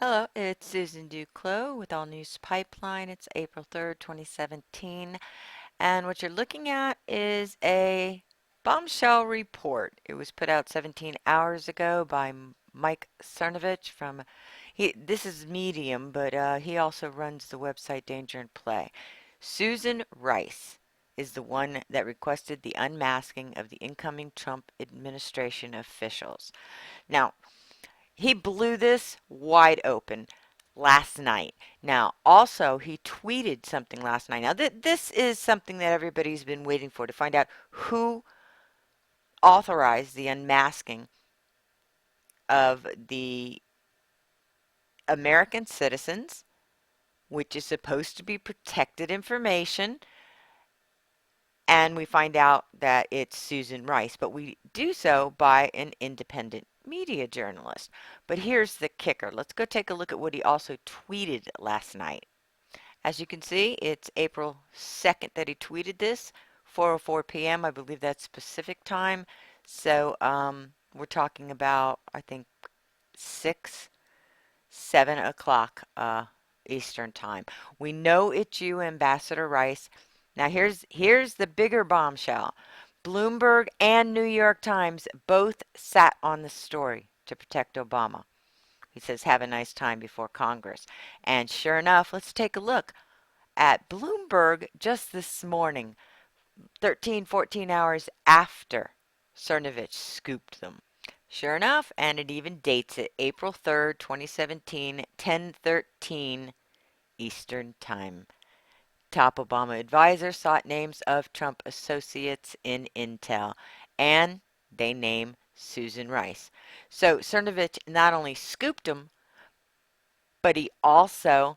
Hello, it's Susan Duclos with All News Pipeline. It's April 3rd, 2017, and what you're looking at is a bombshell report. It was put out 17 hours ago by Mike Cernovich from this is Medium, but he also runs the website Danger and Play. Susan Rice is the one that requested the unmasking of the incoming Trump administration officials. Now, he blew this wide open last night. Now, also, he tweeted something last night. Now, this is something that everybody's been waiting for to find out who authorized the unmasking of the American citizens, which is supposed to be protected information. And we find out that it's Susan Rice, but we do so by an independent media journalist. But here's the kicker. Let's go take a look at what he also tweeted last night. As you can see, it's April 2nd that he tweeted this, 4:04 p.m. I believe that's Pacific time. So we're talking about, I think, 6, 7 o'clock Eastern time. We know it's you, Ambassador Rice. Now here's the bigger bombshell. Bloomberg and New York Times both sat on the story to protect Obama. He says, have a nice time before Congress. And sure enough, let's take a look at Bloomberg just this morning, 13, 14 hours after Cernovich scooped them. Sure enough, and it even dates it, April 3rd, 2017, 10:13 Eastern Time. Top Obama advisor sought names of Trump associates in intel, and they name Susan Rice. So Cernovich not only scooped them, but he also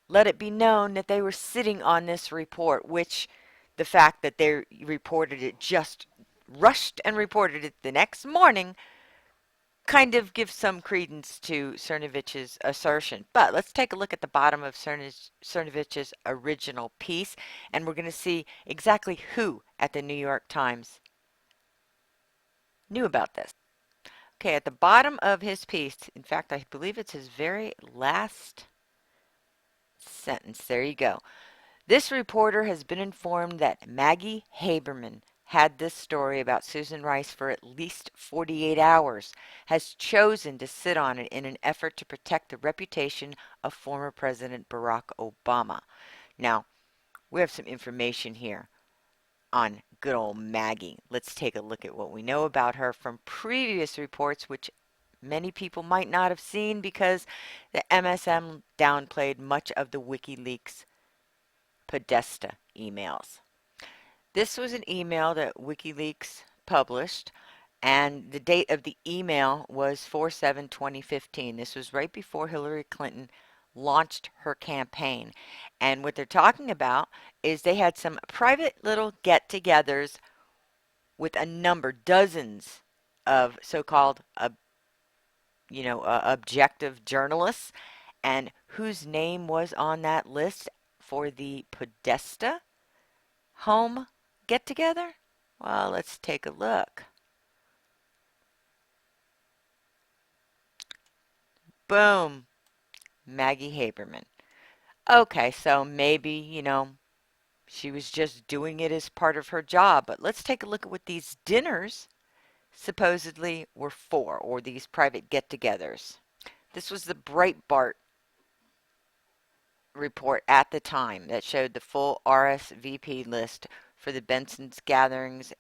let it be known that they were sitting on this report, which the fact that they reported it, just rushed and reported it the next morning, kind of gives some credence to Cernovich's assertion. But let's take a look at the bottom of Cernovich's original piece, and we're going to see exactly who at the New York Times knew about this. Okay, at the bottom of his piece, in fact, I believe it's his very last sentence. There you go. This reporter has been informed that Maggie Haberman had this story about Susan Rice for at least 48 hours, has chosen to sit on it in an effort to protect the reputation of former President Barack Obama. Now, we have some information here on good old Maggie. Let's take a look at what we know about her from previous reports, which many people might not have seen because the MSM downplayed much of the WikiLeaks Podesta emails. This was an email that WikiLeaks published, and the date of the email was 4/7/2015. This was right before Hillary Clinton launched her campaign. And what they're talking about is they had some private little get-togethers with a number, dozens of so-called, objective journalists, and whose name was on that list for the Podesta home get together? Well, let's take a look. Boom, Maggie Haberman. Okay, so maybe, she was just doing it as part of her job, but let's take a look at what these dinners supposedly were for, or these private get togethers. This was the Breitbart report at the time that showed the full RSVP list for the Benson's gatherings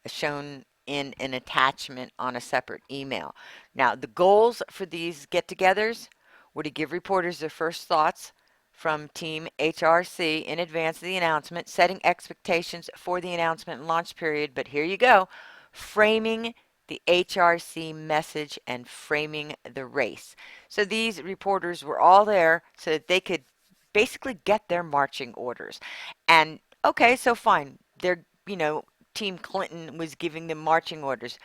shown in an attachment on a separate email. Now, the goals for these get-togethers were to give reporters their first thoughts from Team HRC in advance of the announcement, setting expectations for the announcement and launch period, but here you go, framing the HRC message and framing the race. So these reporters were all there so that they could basically get their marching orders. And okay, so fine. Team Clinton was giving them marching orders.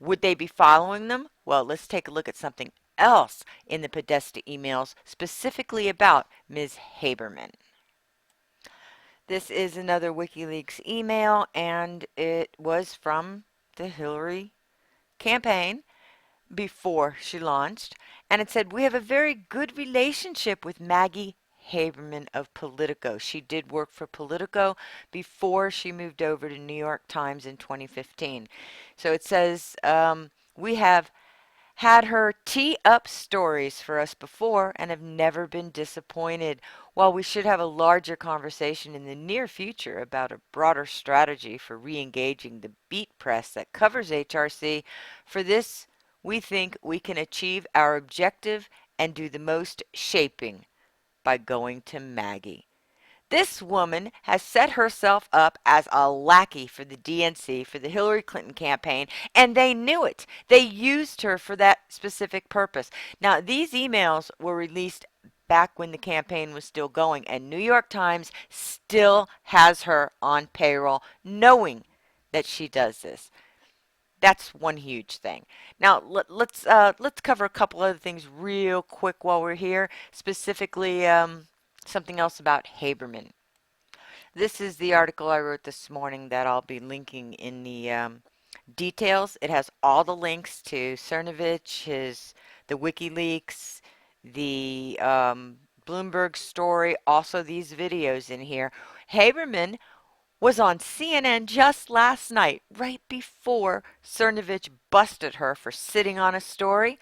Would they be following them? Well, let's take a look at something else in the Podesta emails specifically about Ms. Haberman. This is another WikiLeaks email, and it was from the Hillary campaign. before she launched, and it said, "We have a very good relationship with Maggie Haberman of Politico." She did work for Politico before she moved over to New York Times in 2015. So it says, "We have had her tee up stories for us before and have never been disappointed. While we should have a larger conversation in the near future about a broader strategy for re-engaging the beat press that covers HRC, for this we think we can achieve our objective and do the most shaping by going to Maggie." This woman has set herself up as a lackey for the DNC, for the Hillary Clinton campaign, and they knew it. They used her for that specific purpose. Now, these emails were released back when the campaign was still going, and New York Times still has her on payroll, knowing that she does this. That's one huge thing. Now let's cover a couple other things real quick while we're here. Specifically, something else about Haberman. This is the article I wrote this morning that I'll be linking in the details. It has all the links to Cernovich, the WikiLeaks, the Bloomberg story, also these videos in here. Haberman was on CNN just last night, right before Cernovich busted her for sitting on a story.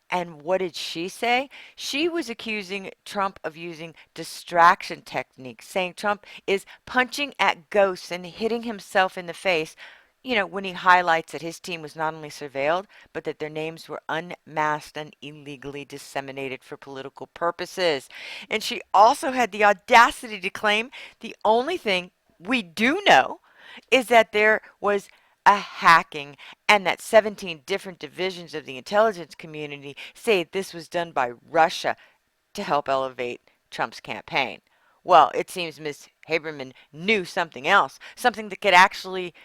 And what did she say? She was accusing Trump of using distraction techniques, saying Trump is punching at ghosts and hitting himself in the face, when he highlights that his team was not only surveilled, but that their names were unmasked and illegally disseminated for political purposes. And she also had the audacity to claim the only thing we do know is that there was a hacking and that 17 different divisions of the intelligence community say this was done by Russia to help elevate Trump's campaign. Well, it seems Ms. Haberman knew something else, something that could actually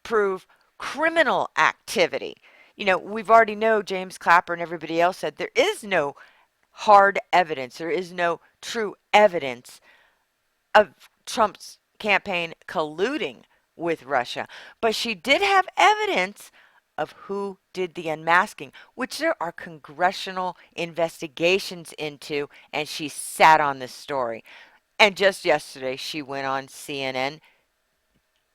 prove criminal activity. We've already know James Clapper and everybody else said there is no hard evidence, there is no true evidence of Trump's campaign colluding with Russia. But she did have evidence of who did the unmasking, which there are congressional investigations into, and she sat on this story. And just yesterday, she went on CNN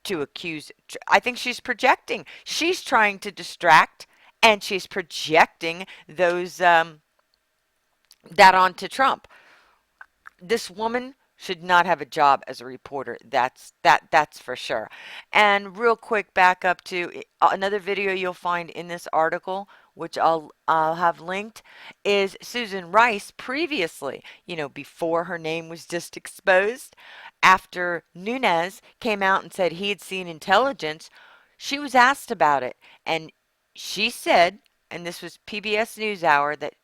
to accuse, I think she's projecting. She's trying to distract, and she's projecting that onto Trump. This woman should not have a job as a reporter. That's for sure. And real quick, back up to another video you'll find in this article, which I'll have linked, is Susan Rice previously, before her name was just exposed, after Nunes came out and said he had seen intelligence. She was asked about it, and she said, and this was PBS NewsHour that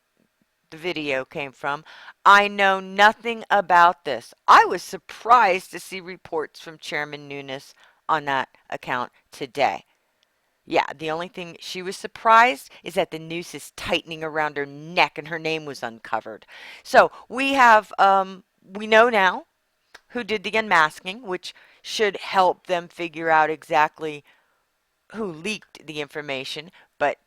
the video came from, "I know nothing about this." I was surprised to see reports from Chairman Nunes on that account today. Yeah, the only thing she was surprised is that the noose is tightening around her neck and her name was uncovered. So we know now who did the unmasking, which should help them figure out exactly who leaked the information, but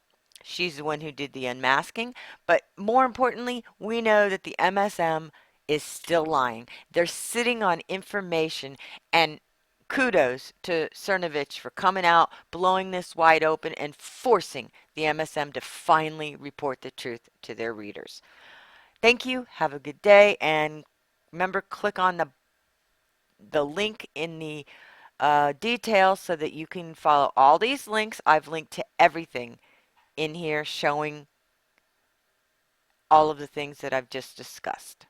she's the one who did the unmasking. But more importantly, we know that the MSM is still lying. They're sitting on information, and kudos to Cernovich for coming out, blowing this wide open, and forcing the MSM to finally report the truth to their readers. Thank you. Have a good day. And remember, click on the link in the details so that you can follow all these links. I've linked to everything in here showing all of the things that I've just discussed.